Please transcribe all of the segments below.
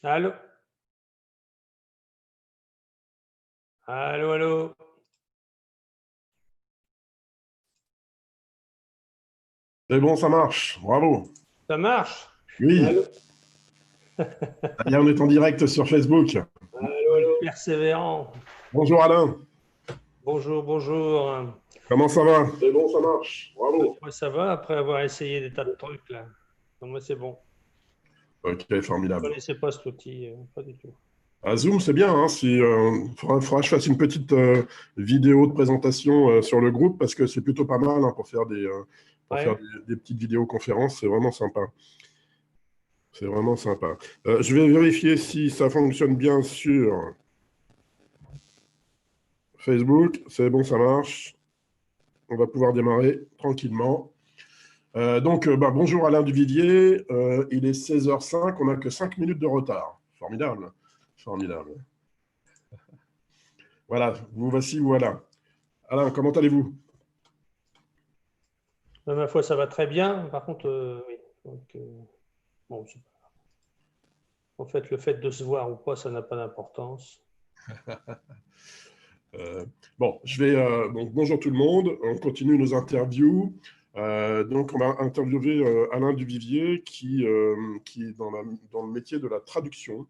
Allô? Allô, allô? C'est bon, ça marche. Bravo. Ça marche? Oui, Allô? ça y est, on est en direct sur Facebook. Allô, allô? Persévérant. Bonjour Alain. Bonjour, bonjour. Comment ça va? C'est bon, ça marche. Bravo. Moi, ça va après avoir essayé des tas de trucs là. Donc, moi, c'est bon. Ok, Je ne formidable. connaissais pas cet outil, pas du tout. Ah, Zoom, c'est bien. Hein, si, faudra que je fasse une petite vidéo de présentation sur le groupe parce que c'est plutôt pas mal hein, pour faire Ouais. des petites vidéoconférences. C'est vraiment sympa. C'est vraiment sympa. Je vais vérifier si ça fonctionne bien sur Facebook. C'est bon, ça marche. On va pouvoir démarrer tranquillement. Bonjour Alain Duvivier. Il est 16h05, on n'a que 5 minutes de retard. Formidable. Formidable. Voilà, vous voici, voilà. Alain, comment allez-vous? Ma foi, ça va très bien. Par contre, oui. Donc, bon, en fait, le fait de se voir ou pas, ça n'a pas d'importance. Donc, bonjour tout le monde. On continue nos interviews. On va interviewer Alain Duvivier qui est dans le métier de la traduction.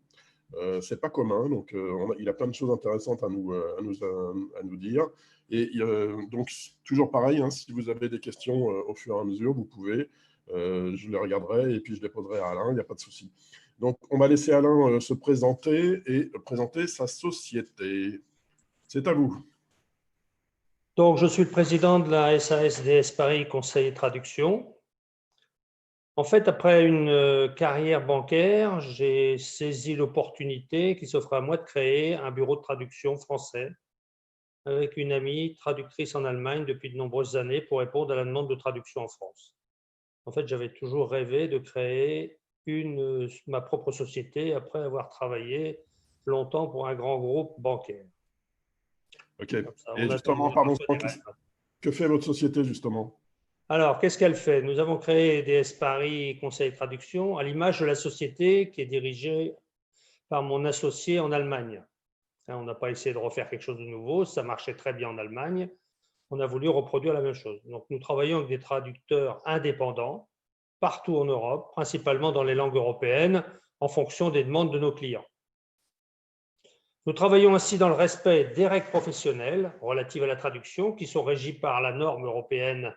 C'est pas commun, donc il a plein de choses intéressantes à nous dire. Et donc, toujours pareil, hein, si vous avez des questions au fur et à mesure, vous pouvez. Je les regarderai et puis je les poserai à Alain, il n'y a pas de souci. Donc, on va laisser Alain se présenter et présenter sa société. C'est à vous. Donc, je suis le président de la SASDS Paris Conseil et Traduction. En fait, après une carrière bancaire, j'ai saisi l'opportunité qui s'offrait à moi de créer un bureau de traduction français avec une amie traductrice en Allemagne depuis de nombreuses années pour répondre à la demande de traduction en France. En fait, j'avais toujours rêvé de créer ma propre société après avoir travaillé longtemps pour un grand groupe bancaire. OK. Comme ça, Et on attend justement, parfois pardon, des rêves. que fait votre société, justement? Alors, qu'est-ce qu'elle fait? Nous avons créé DS Paris Conseil et Traduction à l'image de la société qui est dirigée par mon associé en Allemagne. On n'a pas essayé de refaire quelque chose de nouveau, ça marchait très bien en Allemagne. On a voulu reproduire la même chose. Donc, nous travaillons avec des traducteurs indépendants partout en Europe, principalement dans les langues européennes, en fonction des demandes de nos clients. Nous travaillons ainsi dans le respect des règles professionnelles relatives à la traduction qui sont régies par la norme européenne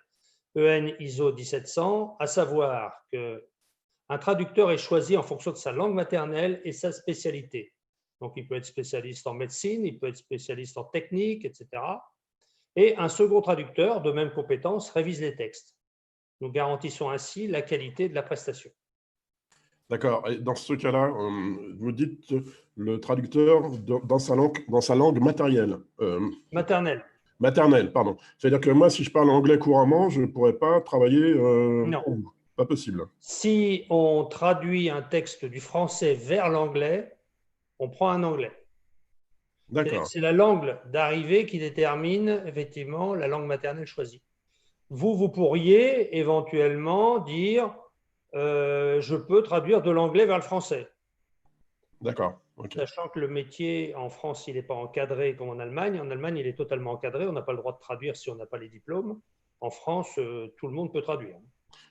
EN ISO 1700, à savoir qu'un traducteur est choisi en fonction de sa langue maternelle et sa spécialité. Donc, il peut être spécialiste en médecine, il peut être spécialiste en technique, etc. Et un second traducteur, de même compétence, révise les textes. Nous garantissons ainsi la qualité de la prestation. D'accord. Et dans ce cas-là, vous dites le traducteur dans sa langue matérielle. Maternelle. Maternelle, pardon. C'est-à-dire que moi, si je parle anglais couramment, je ne pourrais pas travailler Non. pour vous. Pas possible. Si on traduit un texte du français vers l'anglais, on prend un anglais. C'est-à-dire que D'accord. c'est la langue d'arrivée qui détermine effectivement la langue maternelle choisie. Vous pourriez éventuellement dire je peux traduire de l'anglais vers le français, D'accord. OK. sachant que le métier en France, il n'est pas encadré comme en Allemagne. En Allemagne, il est totalement encadré. On n'a pas le droit de traduire si on n'a pas les diplômes. En France, tout le monde peut traduire.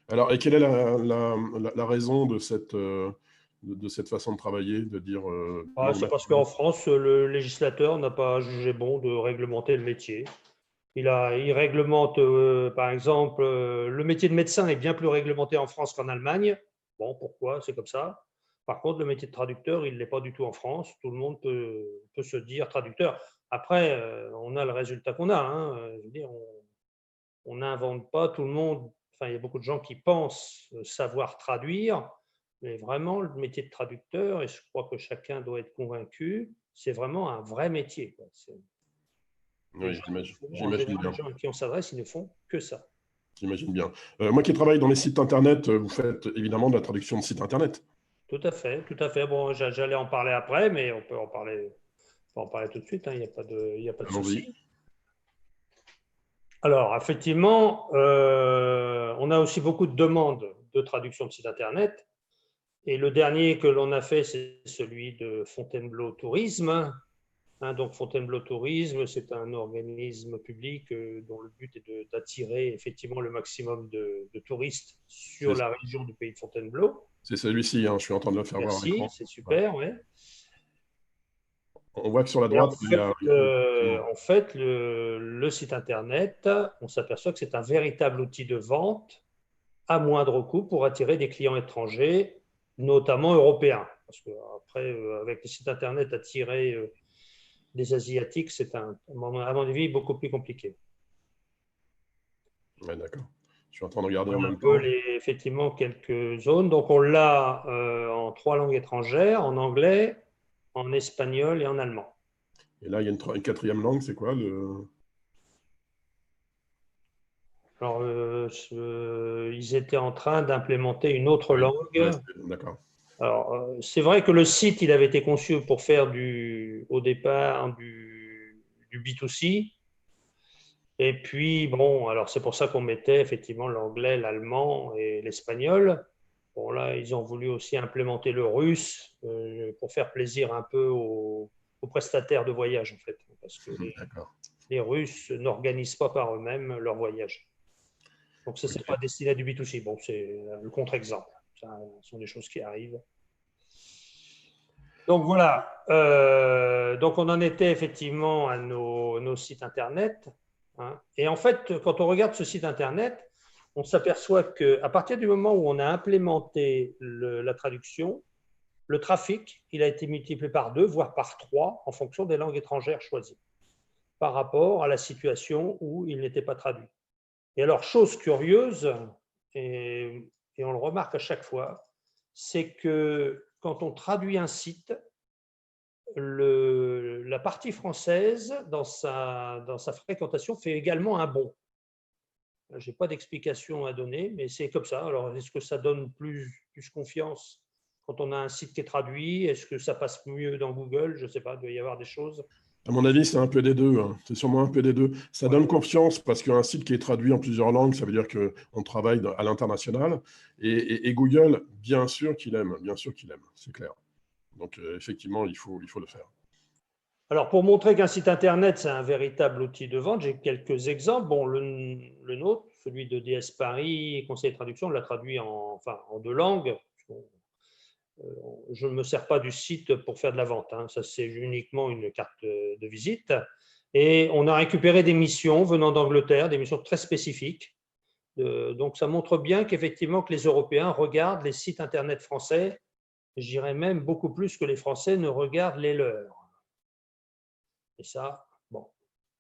Alors, et quelle est la raison de cette façon de travailler, de dire langue C'est parce maternelle? qu'en France, le législateur n'a pas jugé bon de réglementer le métier. Il réglemente, par exemple, le métier de médecin est bien plus réglementé en France qu'en Allemagne. Bon, pourquoi? C'est comme ça. Par contre, le métier de traducteur, il ne l'est pas du tout en France. Tout le monde peut se dire traducteur. Après, on a le résultat qu'on a. Hein. Je veux dire, on n'invente pas tout le monde. Enfin, il y a beaucoup de gens qui pensent savoir traduire, mais vraiment, le métier de traducteur, et je crois que chacun doit être convaincu, c'est vraiment un vrai métier. Les Oui, gens, en j'imagine général, les bien. gens à qui on s'adresse, ils ne font que ça. J'imagine bien. Moi qui travaille dans les sites internet, vous faites évidemment de la traduction de sites internet. Tout à fait, tout à fait. Bon, j'allais en parler après, mais on peut en parler tout de suite, hein, il y a pas de Allons-y. souci. Alors, effectivement, on a aussi beaucoup de demandes de traduction de sites internet. Et le dernier que l'on a fait, c'est celui de Fontainebleau Tourisme. Donc Fontainebleau Tourisme, c'est un organisme public dont le but est d'attirer effectivement le maximum de touristes sur la région du pays de Fontainebleau. C'est celui-ci, hein, je suis en train de le faire voir à l'écran. Merci, c'est super, ouais. On voit que sur la Et droite, il y a… en fait, le site internet, on s'aperçoit que c'est un véritable outil de vente à moindre coût pour attirer des clients étrangers, notamment européens. Parce qu'après, avec les sites internet, attirer des Asiatiques, c'est à mon avis beaucoup plus compliqué. Ouais, d'accord. Je suis en train de regarder Voilà en même un peu temps. effectivement quelques zones. Donc on l'a en 3 langues étrangères, en anglais, en espagnol et en allemand. Et là, il y a une quatrième langue, c'est quoi Alors, ils étaient en train d'implémenter une autre langue. Ouais, d'accord. Alors, c'est vrai que le site, il avait été conçu pour faire au départ du B2C. Et puis, bon, alors c'est pour ça qu'on mettait effectivement l'anglais, l'allemand et l'espagnol. Bon, là, ils ont voulu aussi implémenter le russe pour faire plaisir un peu aux prestataires de voyage, en fait. Parce que les Russes n'organisent pas par eux-mêmes leur voyage. Donc, ça, ce n'est pas destiné à du B2C. Bon, c'est le contre-exemple. Ce sont des choses qui arrivent. Donc, voilà. Donc, on en était effectivement à nos sites Internet. Et en fait, quand on regarde ce site Internet, on s'aperçoit qu'à partir du moment où on a implémenté la traduction, le trafic, il a été multiplié par 2, voire par 3, en fonction des langues étrangères choisies, par rapport à la situation où il n'était pas traduit. Et alors, chose curieuse, et on le remarque à chaque fois, c'est que quand on traduit un site, la partie française, dans sa fréquentation, fait également un bond. Je n'ai pas d'explication à donner, mais c'est comme ça. Alors, est-ce que ça donne plus confiance quand on a un site qui est traduit? Est-ce que ça passe mieux dans Google? Je ne sais pas, il doit y avoir des choses. À mon avis, c'est un peu des deux. Hein. C'est sûrement un peu des deux. Ça donne confiance parce qu'un site qui est traduit en plusieurs langues, ça veut dire qu'on travaille à l'international. Et Google, bien sûr qu'il aime, c'est clair. Donc, effectivement, il faut le faire. Alors, pour montrer qu'un site Internet, c'est un véritable outil de vente, j'ai quelques exemples. Bon, le nôtre, celui de DS Paris, conseiller de traduction, on l'a traduit en 2 langues. Je ne me sers pas du site pour faire de la vente. Ça, c'est uniquement une carte de visite. Et on a récupéré des missions venant d'Angleterre, des missions très spécifiques. Donc, ça montre bien qu'effectivement, que les Européens regardent les sites Internet français, je dirais même beaucoup plus que les Français ne regardent les leurs. Et ça, bon,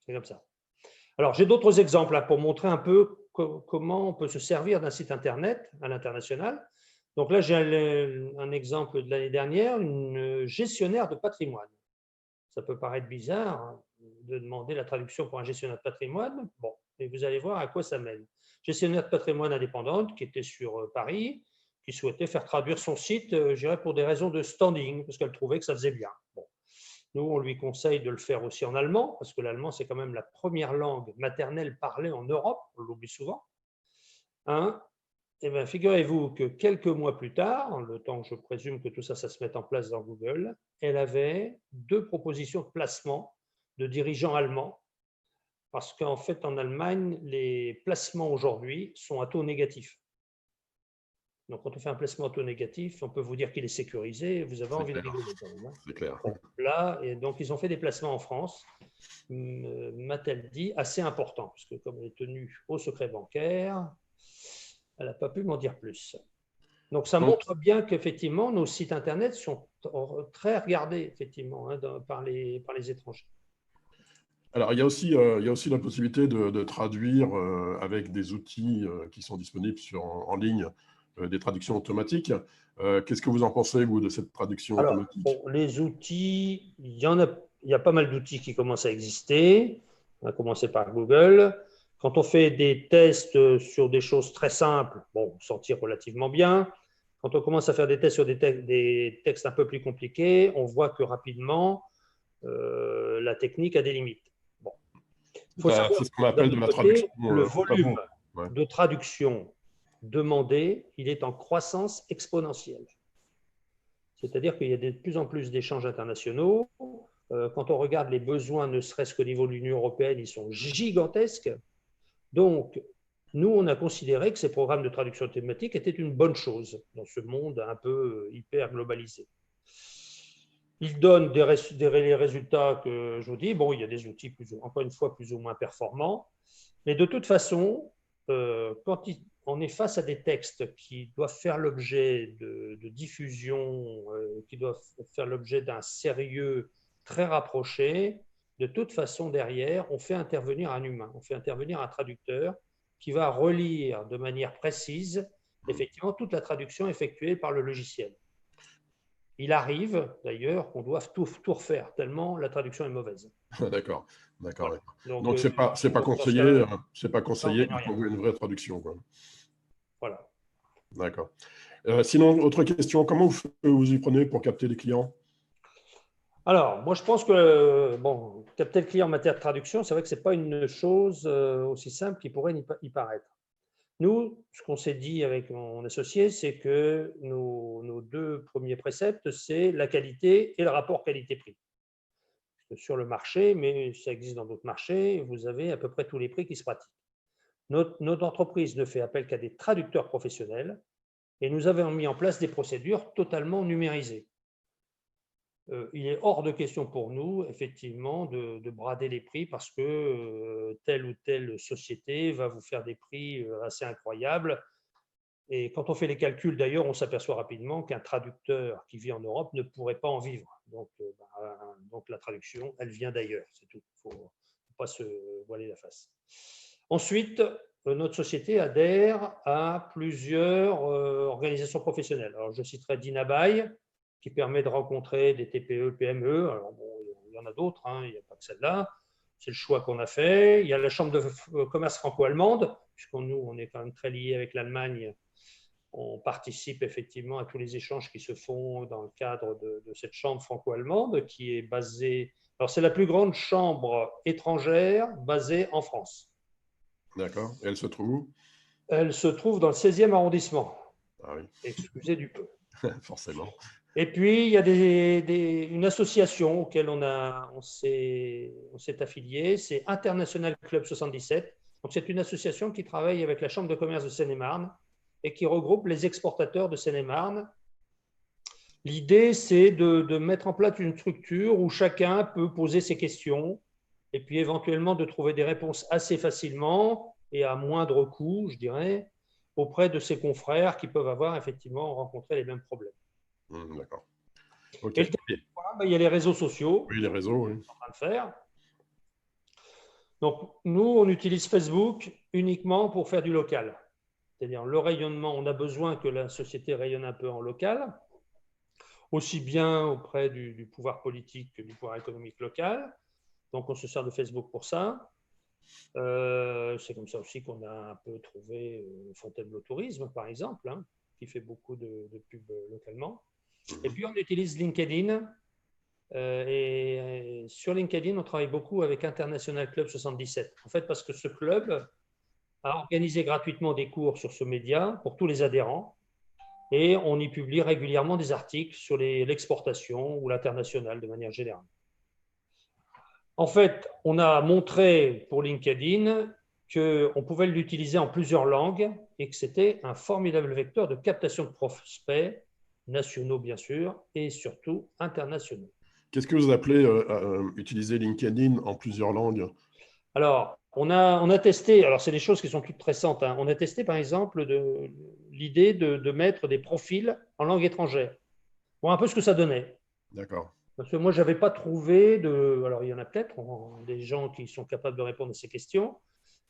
c'est comme ça. Alors, j'ai d'autres exemples pour montrer un peu comment on peut se servir d'un site Internet à l'international. Donc là, j'ai un exemple de l'année dernière, une gestionnaire de patrimoine. Ça peut paraître bizarre de demander la traduction pour un gestionnaire de patrimoine. Bon, et vous allez voir à quoi ça mène. Gestionnaire de patrimoine indépendante qui était sur Paris, qui souhaitait faire traduire son site, je dirais, pour des raisons de standing, parce qu'elle trouvait que ça faisait bien. Bon. Nous, on lui conseille de le faire aussi en allemand, parce que l'allemand, c'est quand même la première langue maternelle parlée en Europe, on l'oublie souvent. Eh bien, figurez-vous que quelques mois plus tard, le temps que je présume que tout ça, ça se mette en place dans Google, elle avait 2 propositions de placement de dirigeants allemands, parce qu'en fait, en Allemagne, les placements aujourd'hui sont à taux négatif. Donc, quand on fait un placement à taux négatif, on peut vous dire qu'il est sécurisé, vous avez envie de rigoler. C'est clair. Bon, là, et donc, ils ont fait des placements en France, m'a-t-elle dit, assez importants, parce que comme elle est tenue au secret bancaire, elle n'a pas pu m'en dire plus. Donc, ça montre bien qu'effectivement, nos sites Internet sont très regardés, effectivement, par les étrangers. Alors, il y a aussi la possibilité de traduire avec des outils qui sont disponibles en ligne, des traductions automatiques. Qu'est-ce que vous en pensez, vous, de cette traduction automatique? Bon, les outils, il y a pas mal d'outils qui commencent à exister. On va commencer par Google. Quand on fait des tests sur des choses très simples, bon, on s'en tire relativement bien. Quand on commence à faire des tests sur des textes un peu plus compliqués, on voit que rapidement, la technique a des limites. Bon. Il faut savoir c'est ce qu'on appelle de la côté, traduction. le volume de traduction demandé, il est en croissance exponentielle. C'est-à-dire qu'il y a de plus en plus d'échanges internationaux. Quand on regarde les besoins, ne serait-ce qu'au niveau de l'Union européenne, ils sont gigantesques. Donc, nous, on a considéré que ces programmes de traduction automatique étaient une bonne chose dans ce monde un peu hyper globalisé. Ils donnent des résultats que je vous dis. Bon, il y a des outils, encore une fois, plus ou moins performants. Mais de toute façon, quand on est face à des textes qui doivent faire l'objet de diffusion, qui doivent faire l'objet d'un sérieux très rapproché, de toute façon, derrière, on fait intervenir un humain, on fait intervenir un traducteur qui va relire de manière précise, effectivement, toute la traduction effectuée par le logiciel. Il arrive d'ailleurs qu'on doive tout refaire, tellement la traduction est mauvaise. D'accord, d'accord. Voilà. Donc c'est pas conseillé, c'est pas conseillé quand on veut une vraie traduction, quoi. Voilà. D'accord. Sinon, autre question, comment vous y prenez pour capter les clients? Alors, moi, je pense que bon, capter le client en matière de traduction, c'est vrai que ce n'est pas une chose aussi simple qu'il pourrait y paraître. Nous, ce qu'on s'est dit avec mon associé, c'est que nos deux premiers préceptes, c'est la qualité et le rapport qualité-prix. Sur le marché, mais ça existe dans d'autres marchés, vous avez à peu près tous les prix qui se pratiquent. Notre entreprise ne fait appel qu'à des traducteurs professionnels et nous avons mis en place des procédures totalement numérisées. Il est hors de question pour nous, effectivement, de brader les prix parce que telle ou telle société va vous faire des prix assez incroyables. Et quand on fait les calculs, d'ailleurs, on s'aperçoit rapidement qu'un traducteur qui vit en Europe ne pourrait pas en vivre. Donc la traduction, elle vient d'ailleurs, c'est tout. Il ne faut pas se voiler la face. Ensuite, notre société adhère à plusieurs organisations professionnelles. Alors, je citerai Dinabai, qui permet de rencontrer des TPE, PME. Alors, bon, il y en a d'autres, hein, il n'y a pas que celle-là. C'est le choix qu'on a fait. Il y a la Chambre de commerce franco-allemande, puisque nous, on est quand même très liés avec l'Allemagne. On participe effectivement à tous les échanges qui se font dans le cadre de cette chambre franco-allemande qui est basée. Alors, c'est la plus grande chambre étrangère basée en France. D'accord. Et elle se trouve où? Elle se trouve dans le 16e arrondissement. Ah oui. Excusez du peu. Forcément. Et puis, il y a une association auquel on s'est affilié, c'est International Club 77. Donc, c'est une association qui travaille avec la Chambre de commerce de Seine-et-Marne et qui regroupe les exportateurs de Seine-et-Marne. L'idée, c'est de mettre en place une structure où chacun peut poser ses questions et puis éventuellement de trouver des réponses assez facilement et à moindre coût, je dirais, auprès de ses confrères qui peuvent avoir effectivement rencontré les mêmes problèmes. D'accord. Ok. Et le dernier point, il y a les réseaux sociaux. Oui, les réseaux, oui. En train de faire. Donc, nous, on utilise Facebook uniquement pour faire du local. C'est-à-dire le rayonnement, on a besoin que la société rayonne un peu en local, aussi bien auprès du pouvoir politique que du pouvoir économique local. Donc, on se sert de Facebook pour ça. C'est comme ça aussi qu'on a un peu trouvé Fontainebleau Tourisme, par exemple, hein, qui fait beaucoup de pubs localement. Et puis, on utilise LinkedIn. Et sur LinkedIn, on travaille beaucoup avec International Club 77. En fait, parce que ce club a organisé gratuitement des cours sur ce média pour tous les adhérents. Et on y publie régulièrement des articles sur l'exportation ou l'international de manière générale. En fait, on a montré pour LinkedIn qu'on pouvait l'utiliser en plusieurs langues et que c'était un formidable vecteur de captation de prospects, nationaux bien sûr, et surtout internationaux. Qu'est-ce que vous appelez utiliser LinkedIn en plusieurs langues? Alors, on a testé, alors c'est des choses qui sont toutes récentes, hein. On a testé par exemple l'idée de mettre des profils en langue étrangère. Bon, un peu ce que ça donnait. D'accord. Parce que moi, je n'avais pas trouvé alors il y en a peut-être des gens qui sont capables de répondre à ces questions,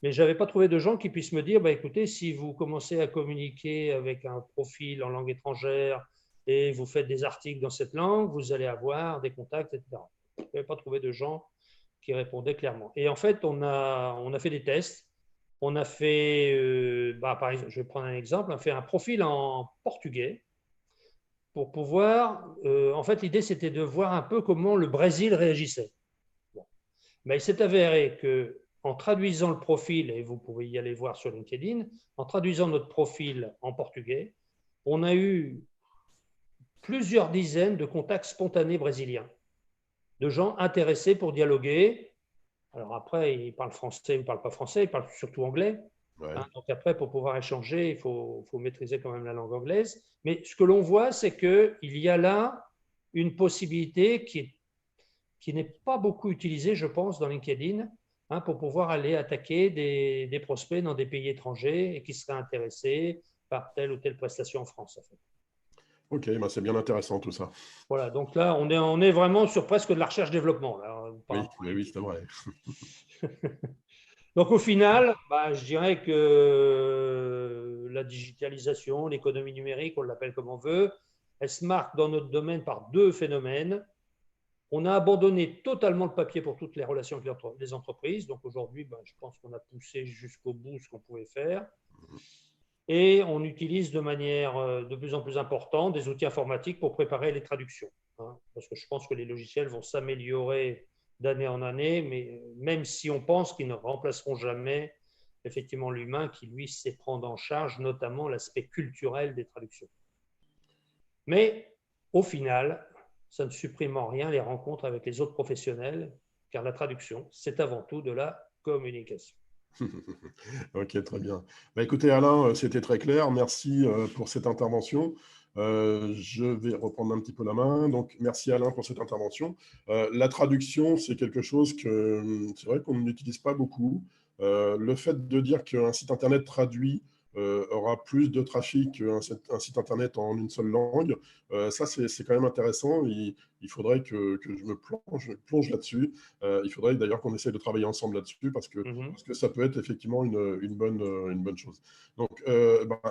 mais je n'avais pas trouvé de gens qui puissent me dire, écoutez, si vous commencez à communiquer avec un profil en langue étrangère et vous faites des articles dans cette langue, vous allez avoir des contacts, etc. Je n'avais pas trouvé de gens qui répondaient clairement. Et en fait, on a fait des tests. On a fait, par exemple, je vais prendre un exemple, on a fait un profil en portugais pour pouvoir, en fait, l'idée, c'était de voir un peu comment le Brésil réagissait. Bon. Mais il s'est avéré qu'en traduisant le profil, et vous pouvez y aller voir sur LinkedIn, en traduisant notre profil en portugais, on a eu plusieurs dizaines de contacts spontanés brésiliens, de gens intéressés pour dialoguer. Alors après, ils parlent français, ils ne parlent pas français, ils parlent surtout anglais. Ouais. Donc après, pour pouvoir échanger, il faut maîtriser quand même la langue anglaise. Mais ce que l'on voit, c'est qu'il y a là une possibilité qui n'est pas beaucoup utilisée, je pense, dans LinkedIn, pour pouvoir aller attaquer des prospects dans des pays étrangers et qui seraient intéressés par telle ou telle prestation en France. En fait. Ok, bah c'est bien intéressant tout ça. Voilà, donc là, on est vraiment sur presque de la recherche-développement. Oui, oui, c'est vrai. Donc au final, je dirais que la digitalisation, l'économie numérique, on l'appelle comme on veut, elle se marque dans notre domaine par deux phénomènes. On a abandonné totalement le papier pour toutes les relations avec les entreprises. Donc aujourd'hui, je pense qu'on a poussé jusqu'au bout ce qu'on pouvait faire. Et on utilise de manière de plus en plus importante des outils informatiques pour préparer les traductions. Parce que je pense que les logiciels vont s'améliorer d'année en année, mais même si on pense qu'ils ne remplaceront jamais effectivement l'humain qui, lui, sait prendre en charge notamment l'aspect culturel des traductions. Mais au final, ça ne supprime en rien les rencontres avec les autres professionnels, car la traduction, c'est avant tout de la communication. Ok, très bien. Écoutez, Alain, c'était très clair. Merci pour cette intervention. Je vais reprendre un petit peu la main. Donc, merci Alain pour cette intervention. La traduction, c'est quelque chose que c'est vrai qu'on n'utilise pas beaucoup. Le fait de dire qu'un site internet traduit aura plus de trafic qu'un site internet en une seule langue, ça c'est quand même intéressant. Il faudrait que je me plonge là-dessus. Il faudrait d'ailleurs qu'on essaye de travailler ensemble là-dessus parce que ça peut être effectivement une bonne chose. Donc,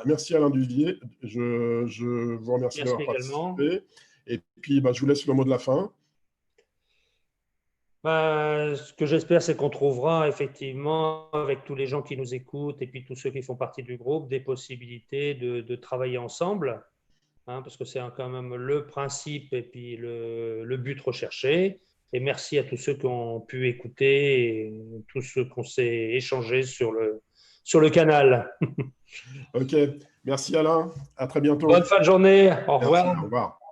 merci Alain Duvier. Je vous remercie Merci d'avoir également. participé. Et puis, je vous laisse le mot de la fin. Ce que j'espère, c'est qu'on trouvera effectivement, avec tous les gens qui nous écoutent et puis tous ceux qui font partie du groupe, des possibilités de travailler ensemble, parce que c'est quand même le principe et puis le but recherché. Et merci à tous ceux qui ont pu écouter et tous ceux qu'on s'est échangé sur le canal. Ok, merci Alain. À très bientôt. Bonne fin de journée. Au Merci, revoir. au revoir.